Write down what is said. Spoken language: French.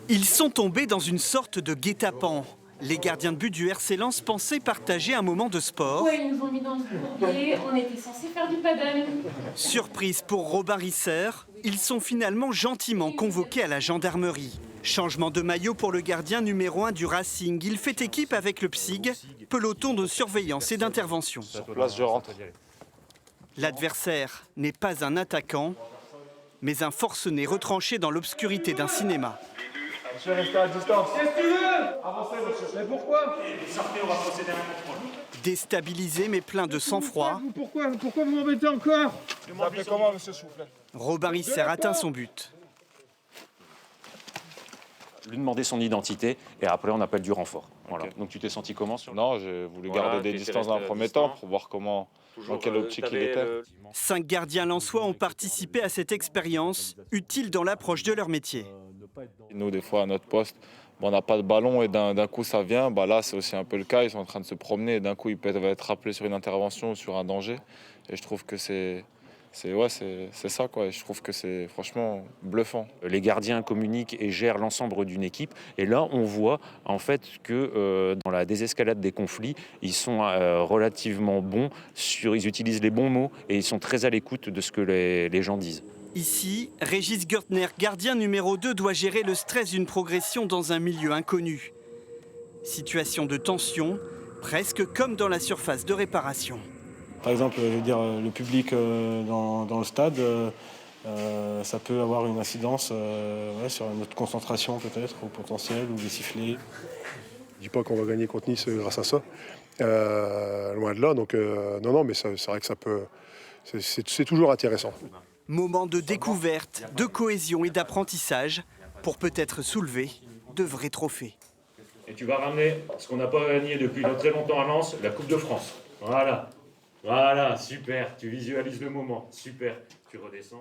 Ils sont tombés dans une sorte de guet-apens. Les gardiens de but du RC Lens pensaient partager un moment de sport. Ouais, ils nous ont mis dans le bourbier, on était censé faire du paddle. Surprise pour Robin Risser, ils sont finalement gentiment convoqués à la gendarmerie. Changement de maillot pour le gardien numéro 1 du Racing. Il fait équipe avec le PSIG, peloton de surveillance et d'intervention. Sur place, je rentre. L'adversaire n'est pas un attaquant, mais un forcené retranché dans l'obscurité d'un cinéma. Monsieur, restez à distance. Qu'est-ce que tu veux? Avancez, monsieur. Mais pourquoi? Sortez, on va procéder à un contrôle. Déstabilisé mais plein de sang-froid, Pourquoi vous m'embêtez encore? Vous appelez comment, monsieur, s'il vous plaît? Robin Risser atteint son but. Lui demander son identité et après on appelle du renfort. Voilà. Okay. Donc tu t'es senti comment sur... Non, j'ai voulu garder des distances dans un premier temps pour voir comment, dans quelle optique il était. 5 gardiens lensois ont participé à cette expérience, utile dans l'approche de leur métier. Nous, des fois, à notre poste, on n'a pas de ballon et d'un coup ça vient. Là, c'est aussi un peu le cas. Ils sont en train de se promener et d'un coup, ils peuvent être rappelés sur une intervention ou sur un danger. Et je trouve que c'est ça, quoi. Et je trouve que c'est franchement bluffant. Les gardiens communiquent et gèrent l'ensemble d'une équipe. Et là, on voit en fait que dans la désescalade des conflits, ils sont relativement bons, ils utilisent les bons mots et ils sont très à l'écoute de ce que les gens disent. Ici, Régis Gürtner, gardien numéro 2, doit gérer le stress d'une progression dans un milieu inconnu. Situation de tension, presque comme dans la surface de réparation. Par exemple, je veux dire, le public dans le stade, ça peut avoir une incidence sur notre concentration peut-être, au potentiel, ou des sifflets. Je ne dis pas qu'on va gagner contre Nice grâce à ça, loin de là. Donc non, mais c'est vrai que ça peut, c'est toujours intéressant. Moment de découverte, de cohésion et d'apprentissage pour peut-être soulever de vrais trophées. Et tu vas ramener ce qu'on n'a pas gagné depuis très longtemps à Lens, la Coupe de France. Voilà. Voilà, super, tu visualises le moment, super, tu redescends.